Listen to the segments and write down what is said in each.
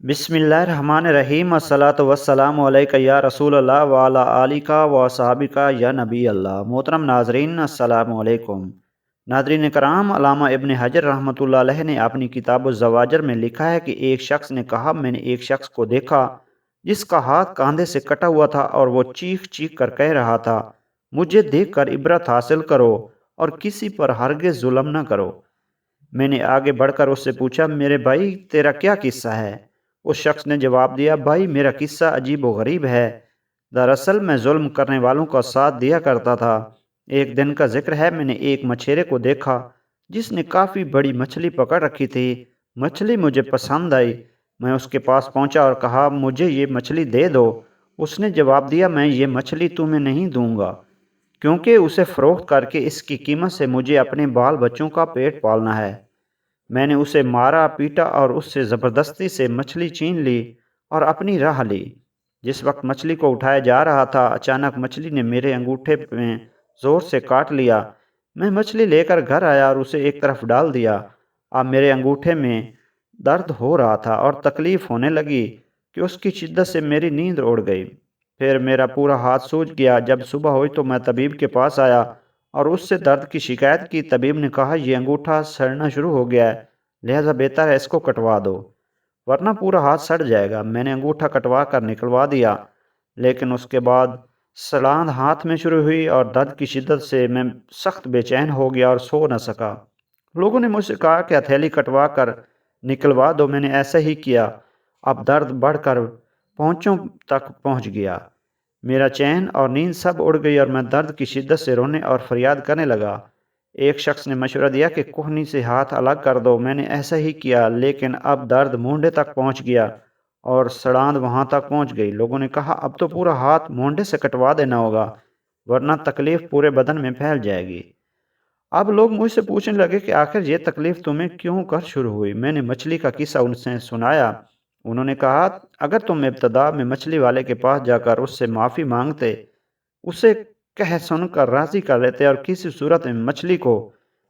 बिस्मिल्लाहिर्रहमानिर्रहीम अस्सलातु वस्सलामु अलैका या रसूल अल्लाह व अला आलिका व सहाबिका या नबी अल्लाह। मोहतरम नाजरीन, अस्सलामु अलैकुम। नाजरीन कराम, अल्लामा इब्न हजर रहमतुल्लाह अलैह ने अपनी किताब ज़वाजर में लिखा है कि एक शख्स ने कहा, मैंने एक शख्स को देखा जिसका हाथ कंधे से कटा हुआ था और वो चीख चीख कर कह रहा था, मुझे देख कर इबरत हासिल करो और किसी पर हरगिज़ जुल्म न करो। मैंने आगे बढ़कर उससे पूछा, मेरे भाई तेरा क्या किस्सा है? उस शख्स ने जवाब दिया, भाई मेरा किस्सा अजीब व गरीब है। दरअसल मैं जुल्म करने वालों का साथ दिया करता था। एक दिन का जिक्र है, मैंने एक मछेरे को देखा जिसने काफ़ी बड़ी मछली पकड़ रखी थी। मछली मुझे पसंद आई। मैं उसके पास पहुंचा और कहा, मुझे ये मछली दे दो। उसने जवाब दिया, मैं ये मछली तुम्हें नहीं दूंगा, क्योंकि उसे फ़रोख्त करके इसकी कीमत से मुझे अपने बाल बच्चों का पेट पालना है। मैंने उसे मारा पीटा और उससे ज़बरदस्ती से मछली छीन ली और अपनी राह ली। जिस वक्त मछली को उठाया जा रहा था, अचानक मछली ने मेरे अंगूठे में ज़ोर से काट लिया। मैं मछली लेकर घर आया और उसे एक तरफ डाल दिया। अब मेरे अंगूठे में दर्द हो रहा था और तकलीफ़ होने लगी कि उसकी शिद्दत से मेरी नींद उड़ गई। फिर मेरा पूरा हाथ सूज गया। जब सुबह हुई तो मैं तबीब के पास आया और उससे दर्द की शिकायत की। तबीब ने कहा, यह अंगूठा सड़ना शुरू हो गया है, लिहाजा बेहतर है इसको कटवा दो, वरना पूरा हाथ सड़ जाएगा। मैंने अंगूठा कटवा कर निकलवा दिया, लेकिन उसके बाद सलांद हाथ में शुरू हुई और दर्द की शिद्दत से मैं सख्त बेचैन हो गया और सो न सका। लोगों ने मुझसे कहा कि हथेली कटवा कर निकलवा दो। मैंने ऐसा ही किया। अब दर्द बढ़कर पहुंचों तक पहुंच गया। मेरा चैन और नींद सब उड़ गई और मैं दर्द की शिद्दत से रोने और फरियाद करने लगा। एक शख्स ने मशवरा दिया कि कोहनी से हाथ अलग कर दो। मैंने ऐसा ही किया, लेकिन अब दर्द मूंढे तक पहुंच गया और सड़ांद वहां तक पहुंच गई। लोगों ने कहा, अब तो पूरा हाथ मूंढे से कटवा देना होगा, वरना तकलीफ पूरे बदन में फैल जाएगी। अब लोग मुझसे पूछने लगे कि आखिर ये तकलीफ तुम्हें क्यों कर शुरू हुई। मैंने मछली का किस्सा उनसे सुनाया। उन्होंने कहा, अगर तुम इब्तदा में मछली वाले के पास जाकर उससे माफ़ी मांगते, उसे कह सुनकर राज़ी कर लेते और किसी सूरत में मछली को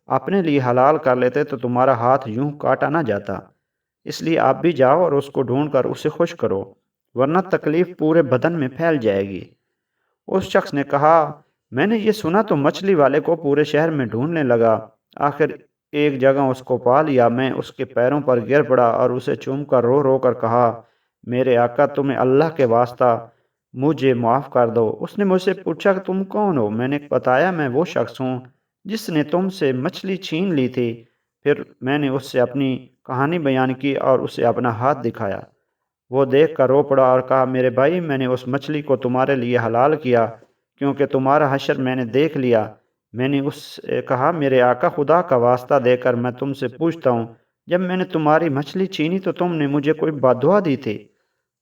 अपने लिए हलाल कर लेते, तो तुम्हारा हाथ यूं काटा ना जाता। इसलिए आप भी जाओ और उसको ढूंढ कर उसे खुश करो, वरना तकलीफ पूरे बदन में फैल जाएगी। उस शख्स ने कहा, मैंने ये सुना तो मछली वाले को पूरे शहर में ढूंढने लगा। आखिर एक जगह उसको पा लिया। मैं उसके पैरों पर गिर पड़ा और उसे चूम कर रो रो कर कहा, मेरे आका, तुम्हें अल्लाह के वास्ता मुझे माफ़ कर दो। उसने मुझसे पूछा कि तुम कौन हो? मैंने बताया, मैं वो शख्स हूँ जिसने तुमसे मछली छीन ली थी। फिर मैंने उससे अपनी कहानी बयान की और उसे अपना हाथ दिखाया। वो देख कर रो पड़ा और कहा, मेरे भाई, मैंने उस मछली को तुम्हारे लिए हलाल किया, क्योंकि तुम्हारा हशर मैंने देख लिया। मैंने उससे कहा, मेरे आका, खुदा का वास्ता देकर मैं तुमसे पूछता हूँ, जब मैंने तुम्हारी मछली छीनी तो तुमने मुझे कोई बद्दुआ दी थी?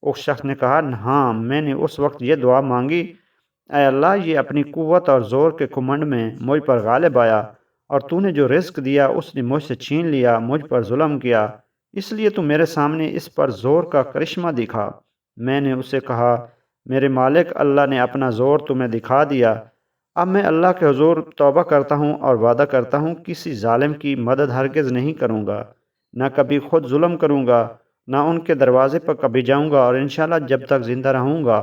उस शख्स ने कहा, हाँ, मैंने उस वक्त ये दुआ मांगी, ऐ अल्लाह, ये अपनी कुव्वत और ज़ोर के घमंड में मुझ पर गालिब आया और तूने जो रिज़्क दिया उसने मुझसे छीन लिया, मुझ पर जुल्म किया, इसलिए तू मेरे सामने इस पर ज़ोर का करिश्मा दिखा। मैंने उसे कहा, मेरे मालिक, अल्लाह ने अपना ज़ोर तुम्हें दिखा दिया। अब मैं अल्लाह के हुज़ूर तौबा करता हूँ और वादा करता हूँ, किसी ज़ालिम की मदद हरगिज़ नहीं करूँगा, न कभी खुद जुल्म करूँगा, न उनके दरवाज़े पर कभी जाऊँगा, और इंशाअल्लाह जब तक ज़िंदा रहूँगा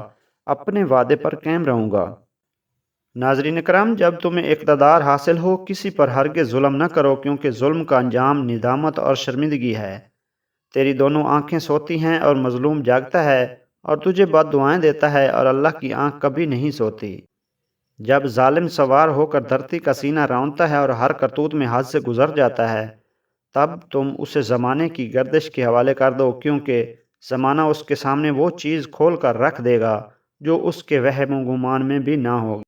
अपने वादे पर कायम रहूँगा। नाज़रीन कराम, जब तुम्हें इक़्तिदार हासिल हो, किसी पर हरगिज़ जुल्म न करो, क्योंकि जुल्म का अंजाम निदामत और शर्मिंदगी है। तेरी दोनों आँखें सोती हैं और मज़लूम जागता है और तुझे बद्दुआएं देता है, और अल्लाह की आँख कभी नहीं सोती। जब जालिम सवार होकर धरती का सीना रौंदता है और हर करतूत में हद से गुजर जाता है, तब तुम उसे ज़माने की गर्दिश के हवाले कर दो, क्योंकि ज़माना उसके सामने वो चीज़ खोल कर रख देगा जो उसके वहम गुमान में भी ना होगी।